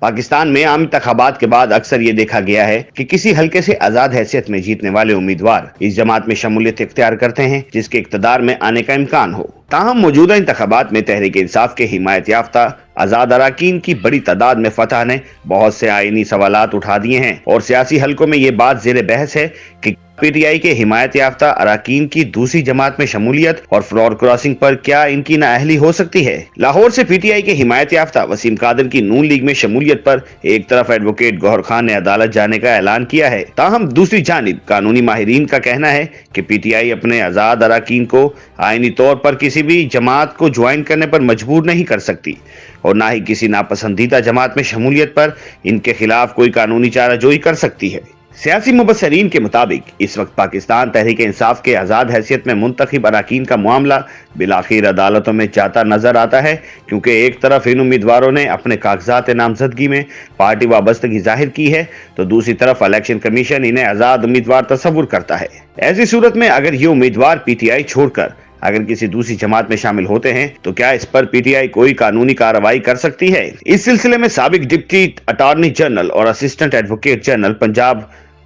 پاکستان میں عام انتخابات کے بعد اکثر یہ دیکھا گیا ہے کہ کسی حلقے سے آزاد حیثیت میں جیتنے والے امیدوار اس جماعت میں شمولیت اختیار کرتے ہیں جس کے اقتدار میں آنے کا امکان ہو۔ تاہم موجودہ انتخابات میں تحریک انصاف کے حمایت یافتہ آزاد اراکین کی بڑی تعداد میں فتح نے بہت سے آئینی سوالات اٹھا دیے ہیں اور سیاسی حلقوں میں یہ بات زیر بحث ہے کہ پی ٹی آئی کے حمایت یافتہ اراکین کی دوسری جماعت میں شمولیت اور فلور کراسنگ پر کیا ان کی نااہلی ہو سکتی ہے۔ لاہور سے پی ٹی آئی کے حمایت یافتہ وسیم قادر کی نون لیگ میں شمولیت پر ایک طرف ایڈوکیٹ گوہر خان نے عدالت جانے کا اعلان کیا ہے، تاہم دوسری جانب قانونی ماہرین کا کہنا ہے کہ پی ٹی آئی اپنے آزاد اراکین کو آئینی طور پر کسی بھی جماعت کو جوائن کرنے پر مجبور نہیں کر سکتی اور نہ ہی کسی ناپسندیدہ جماعت میں شمولیت پر ان کے خلاف کوئی قانونی چارہ جوئی کر سکتی ہے۔ سیاسی مبصرین کے مطابق اس وقت پاکستان تحریک انصاف کے آزاد حیثیت میں منتخب اراکین کا معاملہ بالآخر عدالتوں میں جاتا نظر آتا ہے، کیونکہ ایک طرف ان امیدواروں نے اپنے کاغذات نامزدگی میں پارٹی وابستگی ظاہر کی ہے تو دوسری طرف الیکشن کمیشن انہیں آزاد امیدوار تصور کرتا ہے۔ ایسی صورت میں اگر یہ امیدوار پی ٹی آئی چھوڑ کر اگر کسی دوسری جماعت میں شامل ہوتے ہیں تو کیا اس پر پی ٹی آئی کوئی قانونی کارروائی کر سکتی ہے؟ اس سلسلے میں سابق ڈپٹی اٹارنی جنرل اور assistant advocate general Punjab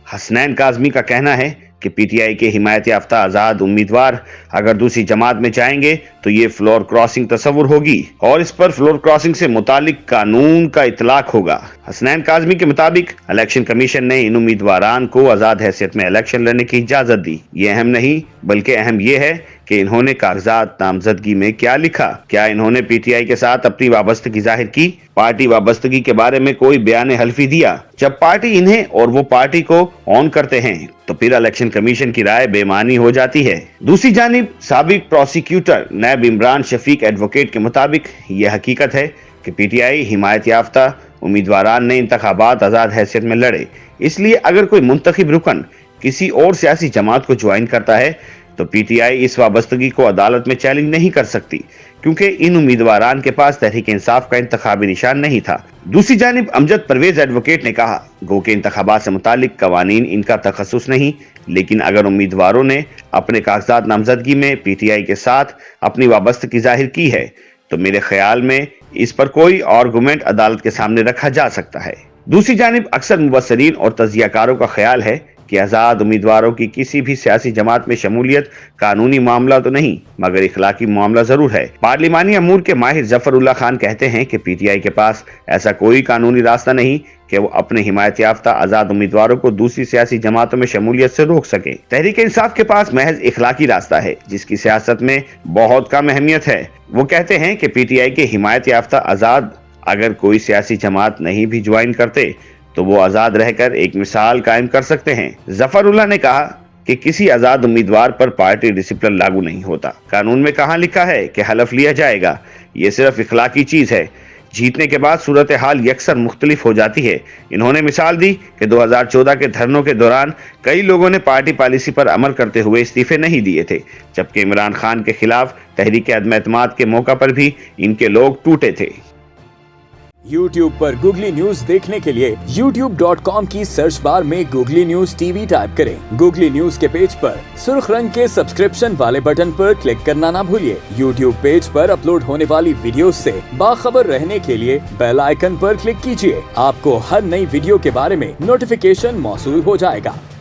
Hasnain Kazmi کا کہنا ہے کہ پی ٹی آئی کے حمایت یافتہ آزاد امیدوار اگر دوسری جماعت میں جائیں گے تو یہ فلور کراسنگ تصور ہوگی اور اس پر فلور کراسنگ سے متعلق قانون کا اطلاق ہوگا۔ حسنین کاظمی کے مطابق الیکشن کمیشن نے ان امیدواران کو آزاد حیثیت میں الیکشن لڑنے کی اجازت دی۔ یہ اہم نہیں بلکہ اہم یہ ہے کہ انہوں نے کاغذات نامزدگی میں کیا لکھا، کیا انہوں نے پی ٹی آئی کے ساتھ اپنی وابستگی ظاہر کی، پارٹی وابستگی کے بارے میں کوئی بیان حلفی دیا۔ جب پارٹی انہیں اور وہ پارٹی کو آن کرتے ہیں تو پھر الیکشن کمیشن کی رائے بے معنی ہو جاتی ہے۔ دوسری جانب سابق پروسیکیوٹر نیب عمران شفیق ایڈوکیٹ کے مطابق یہ حقیقت ہے کہ پی ٹی آئی حمایت یافتہ امیدواران نے انتخابات آزاد حیثیت میں لڑے، اس لیے اگر کوئی منتخب رکن کسی اور سیاسی جماعت کو جوائن کرتا ہے تو پی ٹی آئی اس وابستگی کو عدالت میں چیلنج نہیں کر سکتی، کیونکہ ان امیدواران کے پاس تحریک انصاف کا انتخابی نشان نہیں تھا۔ دوسری جانب امجد پرویز ایڈوکیٹ نے کہا گو کہ انتخابات سے متعلق قوانین ان کا تخصص نہیں، لیکن اگر امیدواروں نے اپنے کاغذات نامزدگی میں پی ٹی آئی کے ساتھ اپنی وابستگی ظاہر کی ہے تو میرے خیال میں اس پر کوئی آرگومنٹ عدالت کے سامنے رکھا جا سکتا ہے۔ دوسری جانب اکثر مبصرین اور تجزیہ کاروں کا خیال ہے کہ آزاد امیدواروں کی کسی بھی سیاسی جماعت میں شمولیت قانونی معاملہ تو نہیں مگر اخلاقی معاملہ ضرور ہے۔ پارلیمانی امور کے ماہر ظفر اللہ خان کہتے ہیں کہ پی ٹی آئی کے پاس ایسا کوئی قانونی راستہ نہیں کہ وہ اپنے حمایت یافتہ آزاد امیدواروں کو دوسری سیاسی جماعتوں میں شمولیت سے روک سکے۔ تحریک انصاف کے پاس محض اخلاقی راستہ ہے جس کی سیاست میں بہت کم اہمیت ہے۔ وہ کہتے ہیں کہ پی ٹی آئی کے حمایت یافتہ آزاد اگر کوئی سیاسی جماعت نہیں بھی جوائن کرتے تو وہ آزاد رہ کر ایک مثال قائم کر سکتے ہیں۔ ظفر اللہ نے کہا کہ کسی آزاد امیدوار پر پارٹی ڈسپلن لاگو نہیں ہوتا۔ قانون میں کہاں لکھا ہے کہ حلف لیا جائے گا؟ یہ صرف اخلاقی چیز ہے۔ جیتنے کے بعد صورتحال یکسر مختلف ہو جاتی ہے۔ انہوں نے مثال دی کہ 2014 کے دھرنوں کے دوران کئی لوگوں نے پارٹی پالیسی پر عمل کرتے ہوئے استعفے نہیں دیے تھے، جبکہ عمران خان کے خلاف تحریک عدم اعتماد کے موقع پر بھی ان کے لوگ ٹوٹے تھے۔ YouTube پر گوگلی نیوز دیکھنے کے لیے youtube.com کی سرچ بار میں googly news T V type کریں۔ گوگلی نیوز کے پیج پر سرخ رنگ کے سبسکرپشن والے بٹن پر کلک کرنا نہ بھولیے۔ YouTube پیج پر اپلوڈ ہونے والی ویڈیوز سے باخبر رہنے کے لیے بیل آئیکن پر کلک کیجیے۔ آپ کو ہر نئی ویڈیو کے بارے میں نوٹیفیکیشن موصول ہو جائے گا۔